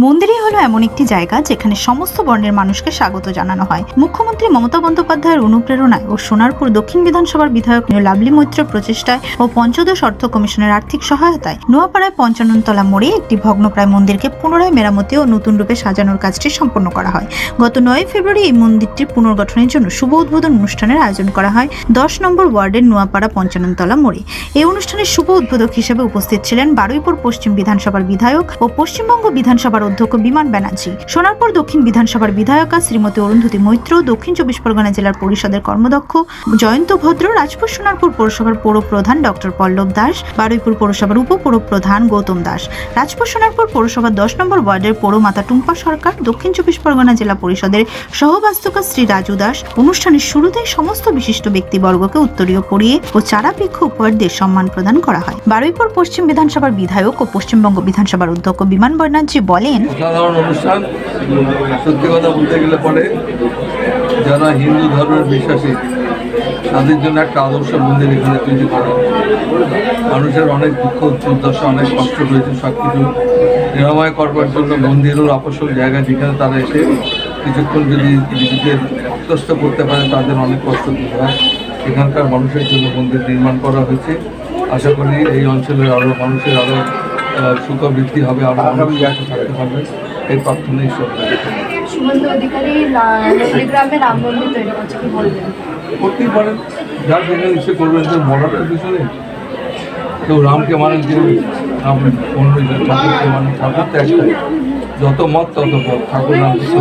মন্দিরই হলো এমন একটি জায়গা যেখানে সমস্ত বর্ণের মানুষকে স্বাগত জানানো হয়। মুখ্যমন্ত্রী মমতা বন্দ্যোপাধ্যায়ের অনুপ্রেরণায় ও সোনারপুর দক্ষিণ বিধানসভার বিধায়ক লাভলি মৈত্র প্রচেষ্টায় ও পঞ্চদশ অর্থ কমিশনের আর্থিক সহায়তায় নোয়াপাড়ায় ৫৫ তলা মোড়ে একটি ভগ্নপ্রায় মন্দিরকে পুনরায় মেরামতি ও নতুন রূপে সাজানোর কাজটি সম্পন্ন করা হয়। গত ৯ ফেব্রুয়ারি এই মন্দিরটির পুনর্গঠনের জন্য শুভ উদ্বোধন অনুষ্ঠানের আয়োজন করা হয় ১০ নম্বর ওয়ার্ডের নোয়াপাড়া ৫৫ তলা মোড়ে। এই অনুষ্ঠানের শুভ উদ্বোধক হিসেবে উপস্থিত ছিলেন বারুইপুর পশ্চিম বিধানসভার বিধায়ক ও পশ্চিমবঙ্গ বিধানসভার অধ্যক্ষ বিমান ব্যানার্জি, সোনারপুর দক্ষিণ বিধানসভার বিধায়কা শ্রীমতী অরুন্ধতী মৈত্র, দক্ষিণ চব্বিশ পরগনা জেলার পরিষদের কর্মদক্ষ জয়ন্ত ভদ্র, রাজপুর সোনারপুর পৌরসভার পৌর প্রধান ডক্টর পল্লব দাস, বারুইপুর পৌরসভার উপপৌর প্রধান গৌতম দাস, রাজপুর সোনারপুর পৌরসভার ১০ নম্বর ওয়ার্ডের পৌরমাতা টুম্পা সরকার, দক্ষিণ চব্বিশ পরগনা জেলা পরিষদের সহবাস্তুকা শ্রী রাজু দাস। অনুষ্ঠানের শুরুতেই সমস্ত বিশিষ্ট ব্যক্তিবর্গকে উত্তরীয় পরিয়ে ও চারা বৃক্ষ উপহার দিয়ে সম্মান প্রদান করা হয়। বারুইপুর পশ্চিম বিধানসভার বিধায়ক ও পশ্চিমবঙ্গ বিধানসভার অধ্যক্ষ বিমান ব্যানার্জি বলেন, সাধারণ অনুষ্ঠান, সত্যি কথা বলতে গেলে পরে যারা হিন্দু ধর্মের বিশ্বাসী তাদের জন্য একটা আদর্শ মন্দির এখানে তৈরি করা। মানুষের অনেক দুঃখ দুর্দশা, অনেক কষ্ট রয়েছে, সব কিছু নিরাময় করবার জন্য মন্দিরও আকর্ষণ জায়গা, যেখানে তারা এসে কিছুক্ষণ যদি নিজেদের আত্মস্থ করতে পারে তাদের অনেক কষ্ট দূর হয়। এখানকার মানুষের জন্য মন্দির নির্মাণ করা হয়েছে। আশা করি এই অঞ্চলের আরও মানুষের আরও সুখ বৃদ্ধি হবে, আরও মানুষ থাকতে পারবে, এই প্রার্থনা ঈশ্বর। করতেই পারেন, যার যেখানে ইচ্ছে করবেন, তো বলার কিছু নেই। কেউ রামকে মানেন, কেউ ঠাকুরকে মানেন, ঠাকুর তো একটাই, যত মত তত পথ, ঠাকুর রামকৃষ্ণ।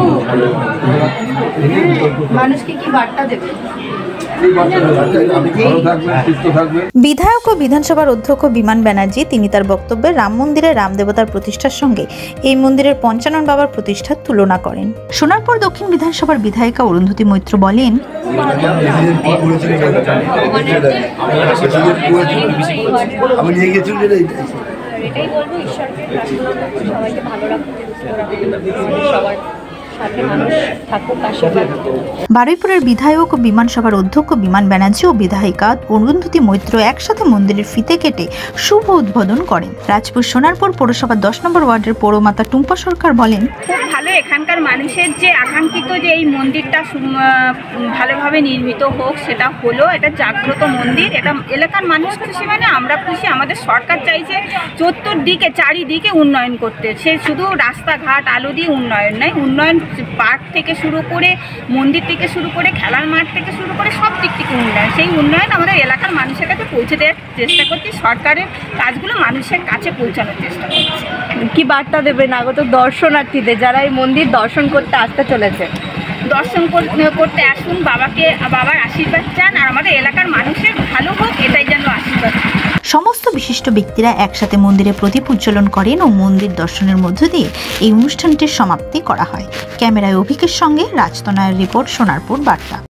বিধায়ক ও বিধানসভার অধ্যক্ষ বিমান ব্যানার্জি তিনি তার বক্তব্যে রাম মন্দিরে রাম দেবতার প্রতিষ্ঠার সঙ্গে এই মন্দিরের পঞ্চানন বাবার প্রতিষ্ঠার তুলনা করেন। সোনারপুর দক্ষিণ বিধানসভার বিধায়িকা অরুন্ধতী মৈত্র বলেন, আমি নিয়ে গেছিলাম এটাই বলবো, ঈশ্বরকে সবাইকে ভালো রাখতে, সবার সাথে মানুষ থাকুক, আশীর্বাদ। বারুইপুরের বিধায়ক ও বিধানসভার অধ্যক্ষ বিমান ব্যানার্জি ও বিধায়িকা অরুন্ধতী মৈত্র একসাথে মন্দিরের ফিতে কেটে শুভ উদ্বোধন করেন। রাজপুর সোনারপুর পৌরসভার ১০ নম্বর ওয়ার্ডের পৌরমাতা টুম্পা সরকার বলেন, খুব ভালো, এখানকার মানুষের যে আকাঙ্ক্ষিত যে এই মন্দিরটা ভালোভাবে নির্মিত হোক সেটা হলো। এটা জাগ্রত মন্দির, এটা এলাকার মানুষ খুশি, মানে আমরা খুশি। আমাদের সরকার চাইছে চতুর্দিকে চারিদিকে উন্নয়ন করতে, সে শুধু রাস্তাঘাট আলো দিয়ে উন্নয়ন নয়, উন্নয়ন পার্ক থেকে শুরু করে মন্দির থেকে শুরু করে খেলার মাঠ থেকে শুরু করে সব দিক থেকে উন্নয়ন। সেই উন্নয়ন আমাদের এলাকার মানুষের কাছে পৌঁছে দেওয়ার চেষ্টা করছি, সরকারের কাজগুলো মানুষের কাছে পৌঁছানোর চেষ্টা করছি। কি বার্তা দেবেন আগত দর্শনার্থীদের যারা এই মন্দির দর্শন করতে আসতে চলেছে? দর্শন করতে আসুন, বাবার আশীর্বাদ চান, আর আমাদের এলাকার মানুষের ভালো হোক এটাই যেন আশীর্বাদ। সমস্ত বিশিষ্ট ব্যক্তিরা একসাথে মন্দিরে প্রদীপ উজ্জ্বলন করেন ও মন্দির দর্শনের মধ্য দিয়ে এই অনুষ্ঠানটির সমাপ্তি করা হয়। ক্যামেরায় অভিকের সঙ্গে রাজতনয়ের রিপোর্ট, সোনারপুর বার্তা।